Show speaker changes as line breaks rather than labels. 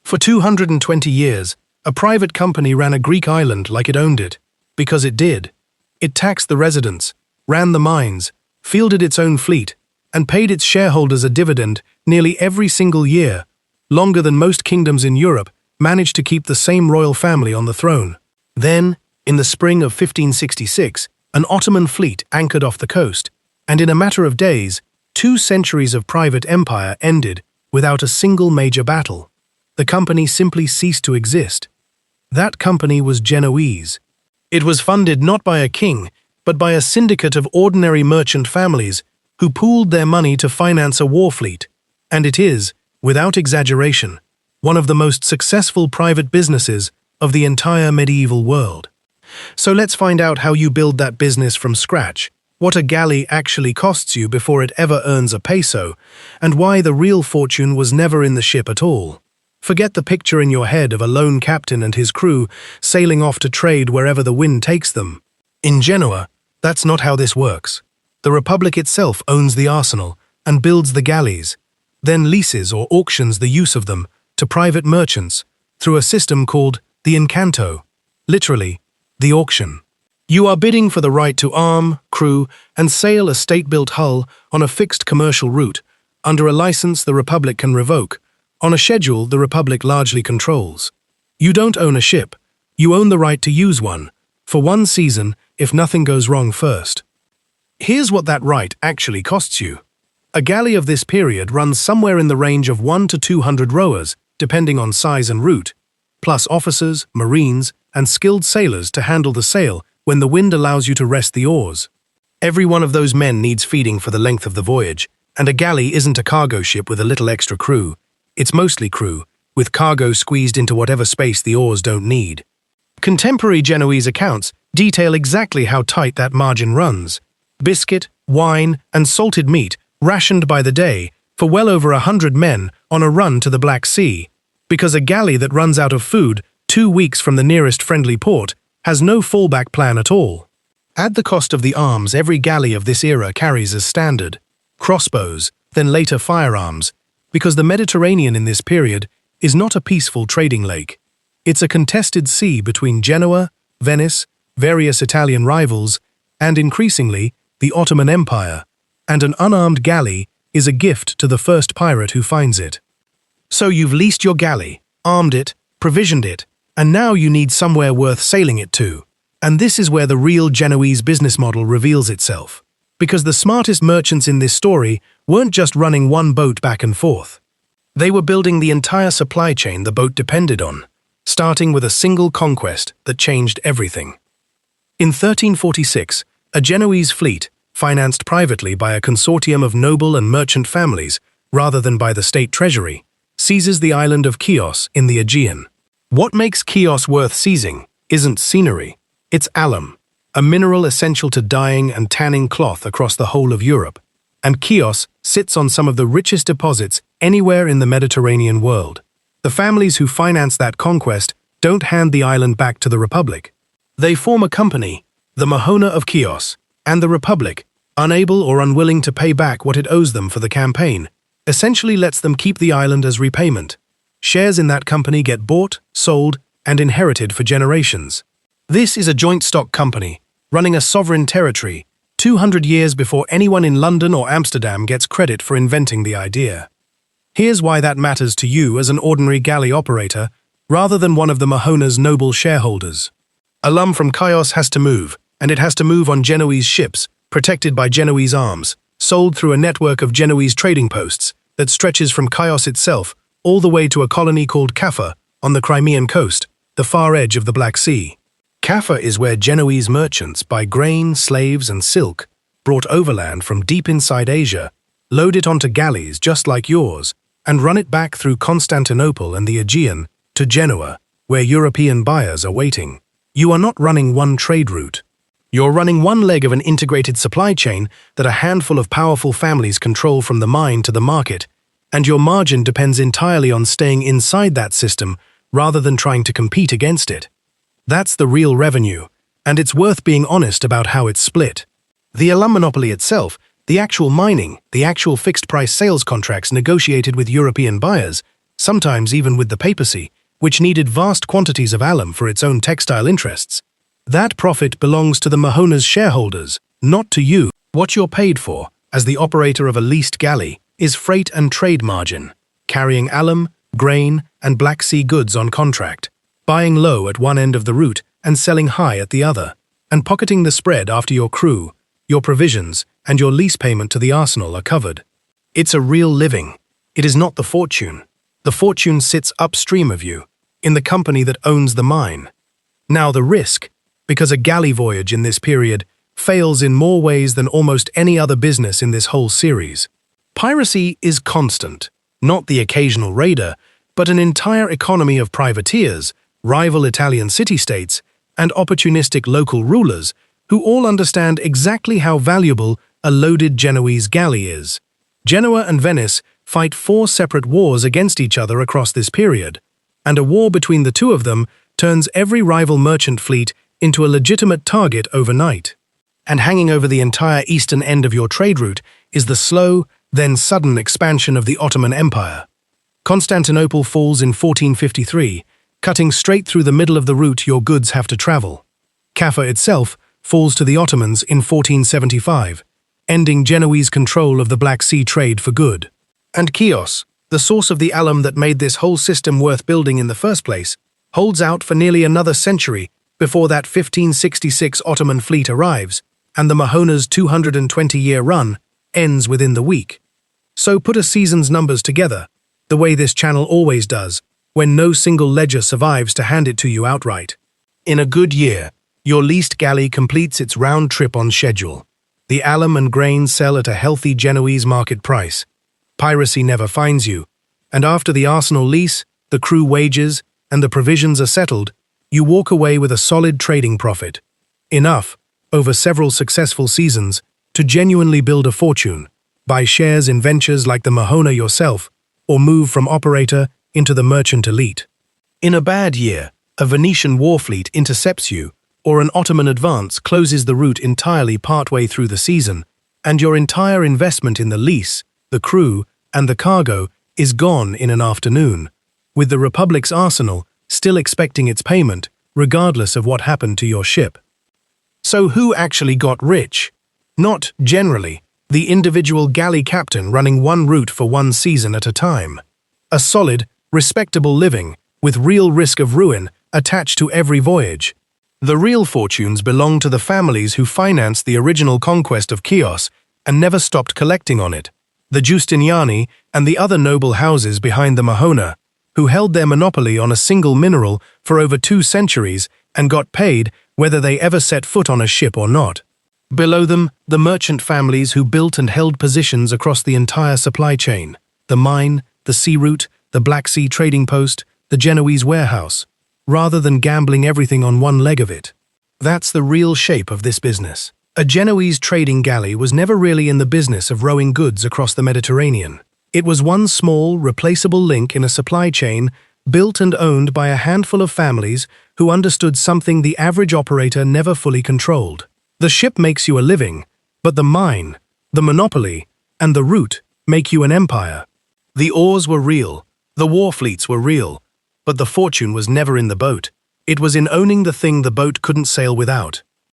For 220 years, a private company ran a Greek island like it owned it, because it did. It taxed the residents, ran the mines, fielded its own fleet, and paid its shareholders a dividend nearly every single year, longer than most kingdoms in Europe managed to keep the same royal family on the throne. Then, in the spring of 1566, an Ottoman fleet anchored off the coast, and in a matter of days, 2 centuries of private empire ended without a single major battle. The company simply ceased to exist. That company was Genoese. It was funded not by a king, but by a syndicate of ordinary merchant families who pooled their money to finance a war fleet, and it is, without exaggeration, one of the most successful private businesses of the entire medieval world. So let's find out how you build that business from scratch, what a galley actually costs you before it ever earns a peso, and why the real fortune was never in the ship at all. Forget the picture in your head of a lone captain and his crew sailing off to trade wherever the wind takes them. In Genoa, that's not how this works. The Republic itself owns the arsenal and builds the galleys, then leases or auctions the use of them to private merchants through a system called the incanto, literally, the auction. You are bidding for the right to arm, crew, and sail a state-built hull on a fixed commercial route, under a license the Republic can revoke, on a schedule the Republic largely controls. You don't own a ship, you own the right to use one, for one season if nothing goes wrong first. Here's what that right actually costs you. A galley of this period runs somewhere in the range of 1 to 200 rowers, depending on size and route, plus officers, marines, and skilled sailors to handle the sail when the wind allows you to rest the oars. Every one of those men needs feeding for the length of the voyage, and a galley isn't a cargo ship with a little extra crew. It's mostly crew, with cargo squeezed into whatever space the oars don't need. Contemporary Genoese accounts detail exactly how tight that margin runs. Biscuit, wine, and salted meat rationed by the day for well over 100 men on a run to the Black Sea, because a galley that runs out of food 2 weeks from the nearest friendly port has no fallback plan at all. Add the cost of the arms every galley of this era carries as standard, crossbows, then later firearms, because the Mediterranean in this period is not a peaceful trading lake. It's a contested sea between Genoa, Venice, various Italian rivals, and increasingly, the Ottoman Empire, and an unarmed galley is a gift to the first pirate who finds it. So you've leased your galley, armed it, provisioned it, and now you need somewhere worth sailing it to. And this is where the real Genoese business model reveals itself. Because the smartest merchants in this story weren't just running one boat back and forth. They were building the entire supply chain the boat depended on, starting with a single conquest that changed everything. In 1346, a Genoese fleet, financed privately by a consortium of noble and merchant families rather than by the state treasury, seizes the island of Chios in the Aegean. What makes Chios worth seizing isn't scenery, it's alum, a mineral essential to dyeing and tanning cloth across the whole of Europe, and Chios sits on some of the richest deposits anywhere in the Mediterranean world. The families who finance that conquest don't hand the island back to the Republic. They form a company, the Mahona of Chios, and the Republic, unable or unwilling to pay back what it owes them for the campaign, essentially lets them keep the island as repayment. Shares in that company get bought, sold, and inherited for generations. This is a joint stock company, running a sovereign territory, 200 years before anyone in London or Amsterdam gets credit for inventing the idea. Here's why that matters to you as an ordinary galley operator, rather than one of the Mahona's noble shareholders. Alum from Chios has to move, and it has to move on Genoese ships, protected by Genoese arms, sold through a network of Genoese trading posts that stretches from Chios itself all the way to a colony called Kaffa on the Crimean coast, the far edge of the Black Sea. Kaffa is where Genoese merchants buy grain, slaves, and silk, brought overland from deep inside Asia, load it onto galleys just like yours, and run it back through Constantinople and the Aegean to Genoa, where European buyers are waiting. You are not running one trade route. You're running one leg of an integrated supply chain that a handful of powerful families control from the mine to the market, and your margin depends entirely on staying inside that system rather than trying to compete against it. That's the real revenue, and it's worth being honest about how it's split. The alum monopoly itself, the actual mining, the actual fixed-price sales contracts negotiated with European buyers, sometimes even with the papacy, which needed vast quantities of alum for its own textile interests. That profit belongs to the Mahona's shareholders, not to you. What you're paid for, as the operator of a leased galley, is freight and trade margin, carrying alum, grain, and Black Sea goods on contract, buying low at one end of the route and selling high at the other, and pocketing the spread after your crew, your provisions, and your lease payment to the arsenal are covered. It's a real living. It is not the fortune. The fortune sits upstream of you, in the company that owns the mine. Now the risk, because a galley voyage in this period fails in more ways than almost any other business in this whole series. Piracy is constant, not the occasional raider, but an entire economy of privateers, rival Italian city-states, and opportunistic local rulers who all understand exactly how valuable a loaded Genoese galley is. Genoa and Venice fight 4 separate wars against each other across this period, and a war between the two of them turns every rival merchant fleet into a legitimate target overnight. And hanging over the entire eastern end of your trade route is the slow, then sudden expansion of the Ottoman Empire. Constantinople falls in 1453, cutting straight through the middle of the route your goods have to travel. Kaffa itself falls to the Ottomans in 1475, ending Genoese control of the Black Sea trade for good. And Chios, the source of the alum that made this whole system worth building in the first place, holds out for nearly another century before that 1566 Ottoman fleet arrives, and the Mahona's 220-year run ends within the week. So put a season's numbers together, the way this channel always does, when no single ledger survives to hand it to you outright. In a good year, your leased galley completes its round trip on schedule. The alum and grain sell at a healthy Genoese market price. Piracy never finds you, and after the arsenal lease, the crew wages, and the provisions are settled, you walk away with a solid trading profit. Enough, over several successful seasons, to genuinely build a fortune, buy shares in ventures like the Mahona yourself, or move from operator into the merchant elite. In a bad year, a Venetian war fleet intercepts you, or an Ottoman advance closes the route entirely partway through the season, and your entire investment in the lease, the crew, and the cargo is gone in an afternoon, with the Republic's arsenal still expecting its payment, regardless of what happened to your ship. So who actually got rich? Not, generally, the individual galley captain running one route for one season at a time. A solid, respectable living, with real risk of ruin attached to every voyage. The real fortunes belong to the families who financed the original conquest of Chios and never stopped collecting on it. The Giustiniani and the other noble houses behind the Mahona, who held their monopoly on a single mineral for over 2 centuries and got paid whether they ever set foot on a ship or not. Below them, the merchant families who built and held positions across the entire supply chain, the mine, the sea route, the Black Sea trading post, the Genoese warehouse, rather than gambling everything on one leg of it. That's the real shape of this business. A Genoese trading galley was never really in the business of rowing goods across the Mediterranean. It was one small, replaceable link in a supply chain built and owned by a handful of families who understood something the average operator never fully controlled. The ship makes you a living, but the mine, the monopoly, and the route make you an empire. The oars were real, the war fleets were real, but the fortune was never in the boat. It was in owning the thing the boat couldn't sail without.